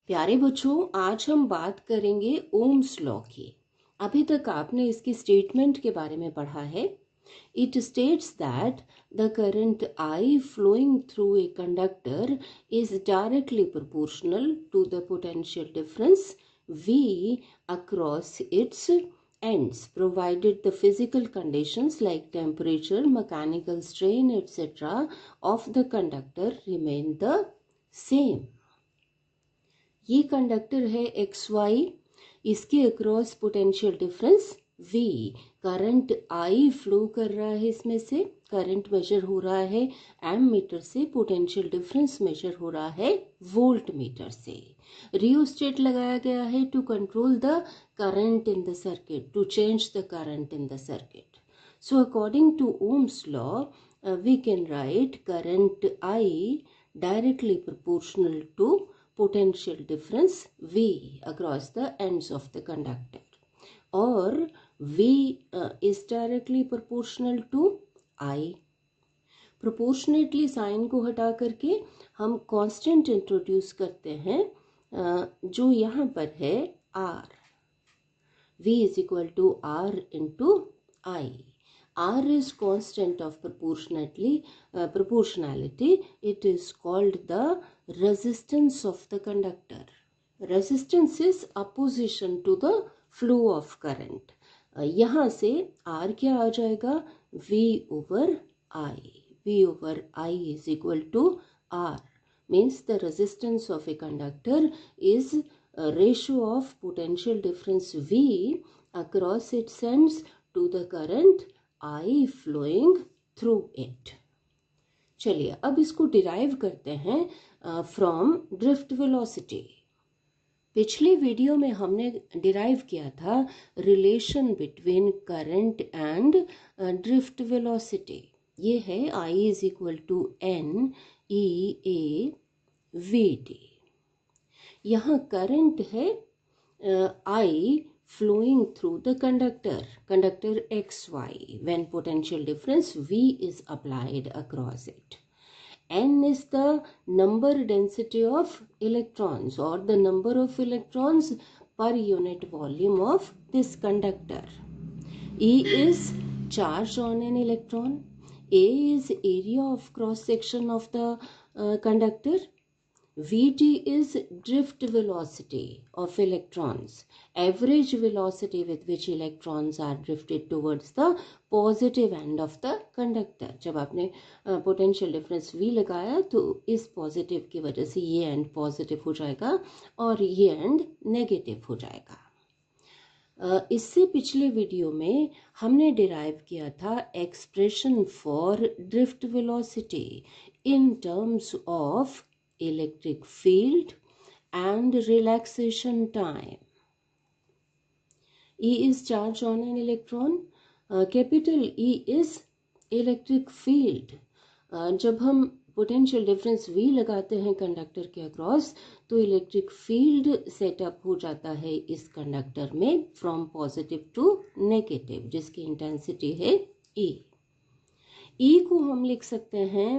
प्यारे बच्चों, आज हम बात करेंगे ओम्स लॉ की। अभी तक आपने इसकी स्टेटमेंट के बारे में पढ़ा है। It states that the current I flowing through a conductor is directly proportional to the potential difference V across its ends, provided the physical conditions like temperature, mechanical strain, etc. of the conductor remain the same. ये conductor है XY, इसके across potential difference V, current I flow कर रहा है, इसमें से current measure हो रहा है एम मीटर से, पोटेंशियल डिफरेंस मेजर हो रहा है वोल्ट मीटर से। रियोस्टेट लगाया गया है to control the current in the circuit, to change the current in the circuit. So according to Ohm's law we can write current I directly proportional to potential difference V across the ends of the conductor, or V is directly proportional to I. Proportionately sign को हटा करके हम constant introduce करते हैं, जो यहाँ पर है R. V is equal to R into I. R is constant of proportionality. It is called the resistance of the conductor. Resistance is opposition to the flow of current. यहाँ से R क्या आ जाएगा? V over I. V over I is equal to R. Means the resistance of a conductor is a ratio of potential difference V across its ends to the current I flowing through it. चलिए अब इसको derive करते हैं from drift velocity. पिछले video में हमने derive किया था relation between current and drift velocity. ये है I is equal to N E A V D। यहाँ करंट है I flowing through the conductor XY when potential difference V is applied across it. N is the number density of electrons or the number of electrons per unit volume of this conductor. E is charge on an electron. A is area of cross section of the conductor. Vt is drift velocity of electrons, average velocity with which electrons are drifted towards the positive end of the conductor. जब आपने potential difference V लगाया तो इस positive की वजह से ये and positive हो जाएगा और ये एंड नेगेटिव हो जाएगा। इससे पिछले वीडियो में हमने डिराइव किया था expression for drift velocity in terms of electric field and relaxation time. E is charge on an electron. Capital E is electric field. जब हम पोटेंशियल डिफरेंस V लगाते हैं कंडक्टर के अक्रॉस तो इलेक्ट्रिक फील्ड सेटअप हो जाता है इस कंडक्टर में फ्रॉम पॉजिटिव टू नेगेटिव, जिसकी इंटेंसिटी है E. E को हम लिख सकते हैं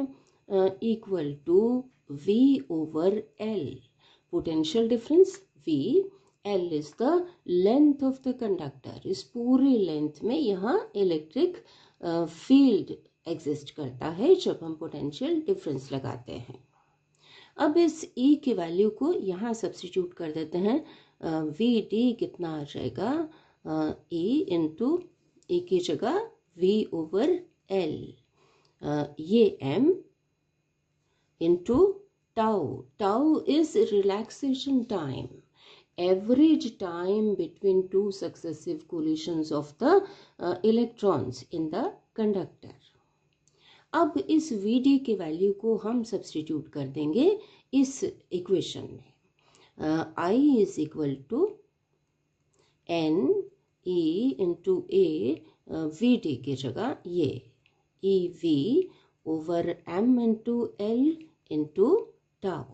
equal to V over L. Potential difference V, L is the length of the conductor. इस पूरे लेंथ में यहाँ इलेक्ट्रिक फील्ड एग्जिस्ट करता है जब हम पोटेंशियल डिफरेंस लगाते हैं। अब इस E की वैल्यू को यहाँ सब्स्टिट्यूट कर देते हैं। VD कितना आ जाएगा? E इंटू E की जगह V ओवर L, ये M into tau. Tau is relaxation time, average time between two successive collisions of the electrons in the conductor. अब इस Vd के वैल्यू को हम सब्स्टिट्यूट कर देंगे इस इक्वेशन में। I is equal to N E into A, Vd की जगह ये EV over M into L into tau।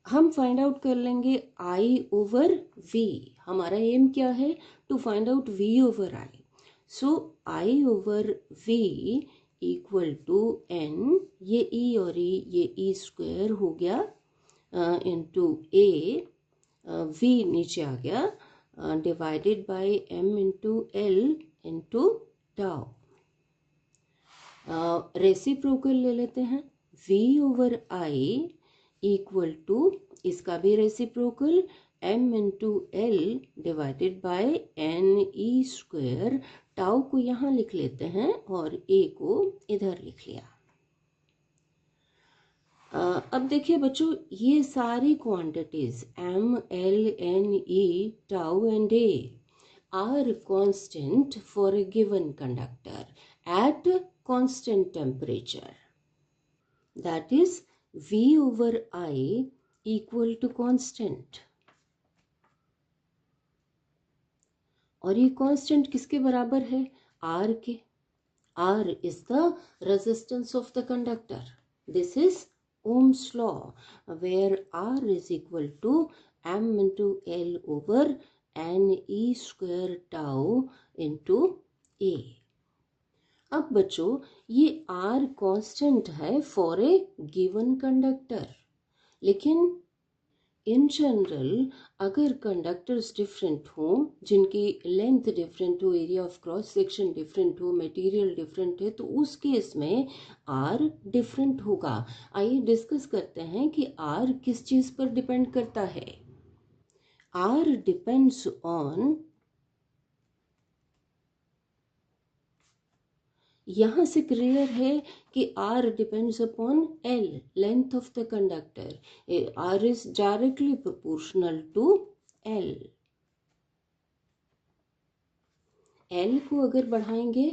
हम फाइंड आउट कर लेंगे I ओवर V। हमारा एम क्या है? To find out V over I. So I over V equal to N, ये E और E, ये E स्क्वायर हो गया, इंटू ए, v नीचे आ गया, divided by m into L into tau. Reciprocal ले लेते हैं, v over I equal to, इसका भी reciprocal, m into L divided by N E square. Tau को यहाँ लिख लेते हैं और a को इधर लिख लिया। अब देखिए बच्चों, ये सारी quantities m, l, n, e, tau and a are constant for a given conductor at constant temperature. That is v over I equal to constant. और ये कांस्टेंट किसके बराबर है? R के। R is the resistance of the conductor. This is Ohm's law, where R is equal to m into L over n e square tau into A. अब बच्चों, ये R constant है फॉर ए गिवन कंडक्टर, लेकिन in general अगर conductors different हो, जिनकी length different हो, area of cross section different हो, मटेरियल डिफरेंट है, तो उस केस में आर डिफरेंट होगा। आइए डिस्कस करते हैं कि आर किस चीज़ पर डिपेंड करता है। आर डिपेंड्स ऑन, यहाँ से क्लियर है कि R depends upon L, length of the conductor. R is directly proportional to L। L को अगर बढ़ाएंगे,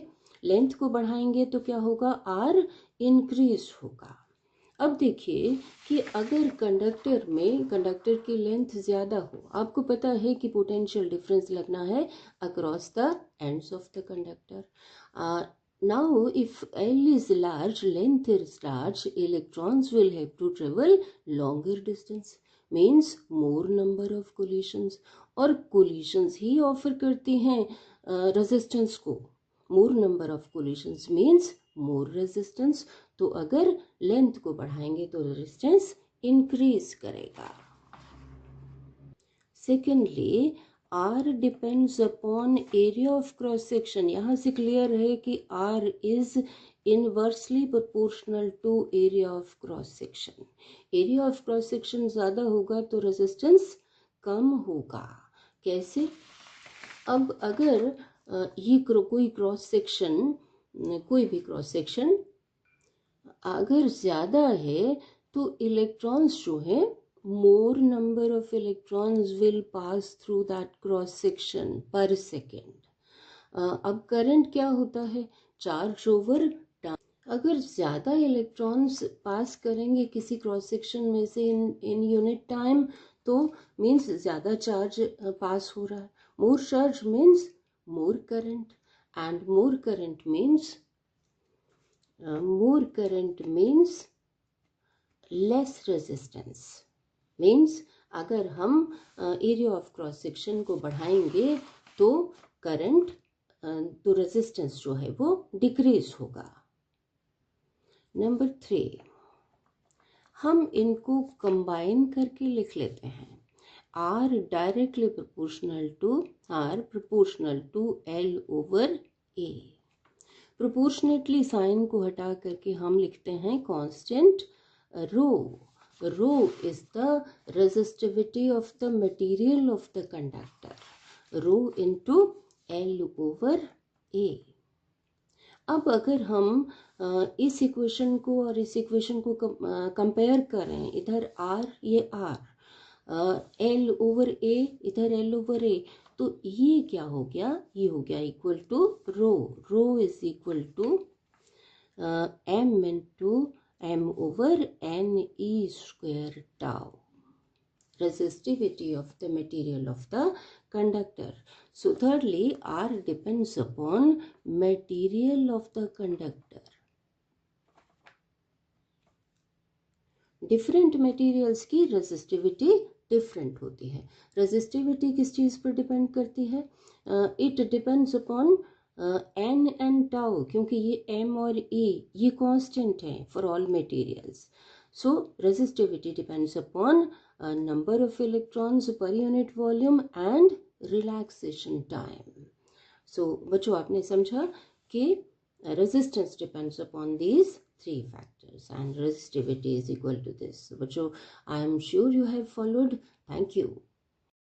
लेंथ को बढ़ाएंगे तो क्या होगा? R इंक्रीज होगा। अब देखिए कि अगर कंडक्टर में कंडक्टर की लेंथ ज़्यादा हो, आपको पता है कि पोटेंशियल डिफरेंस लगना है across the ends of the conductor. Now, if L is large, length is large, electrons will have to travel longer distance, means more number of collisions, और collisions ही ऑफर करती हैं रेजिस्टेंस को। more number of collisions means more resistance, तो अगर length को बढ़ाएंगे तो resistance increase करेगा। Secondly, R depends upon area of cross section. यहाँ से क्लियर है कि R is inversely proportional to area of cross section. Area of cross section ज़्यादा होगा तो रेजिस्टेंस कम होगा। कैसे? अब अगर ये कोई क्रॉस सेक्शन, कोई भी क्रॉस सेक्शन अगर ज़्यादा है तो इलेक्ट्रॉन्स जो हैं, more number of electrons will pass through that cross section per second. अब करंट क्या होता है? Charge over time. अगर ज़्यादा इलेक्ट्रॉन्स पास करेंगे किसी क्रॉस सेक्शन में से इन यूनिट टाइम, तो मीन्स ज़्यादा चार्ज पास हो रहा है। मोर charge means more current, and more current means less resistance. Means अगर हम एरिया ऑफ क्रॉस सेक्शन को बढ़ाएंगे तो करंट, तो रेजिस्टेंस जो है वो डिक्रीज होगा। नंबर 3, हम इनको कंबाइन करके लिख लेते हैं। R directly proportional to L over A। Proportionately sign को हटा करके हम लिखते हैं constant rho. Rho is the resistivity of the material of the conductor. Rho into L over A. अब अगर हम इस इक्वेशन को और इस इक्वेशन को कंपेयर करें, इधर R, ये R, L ओवर A, इधर L ओवर A, तो ये क्या हो गया? ये हो गया equal to rho. Rho is equal to M into m over n e square tau, resistivity of the material of the conductor. So thirdly, R depends upon material of the conductor. Different materials की resistivity different होती है। resistivity किस चीज़ पर depend करती है? It depends upon n and tau, क्योंकि ये m और e ये कांस्टेंट हैं for all materials. So resistivity depends upon number of electrons per unit volume and relaxation time. So बच्चों आपने समझा कि resistance depends upon these three factors and resistivity is equal to this. So बच्चों, I am sure you have followed. Thank you.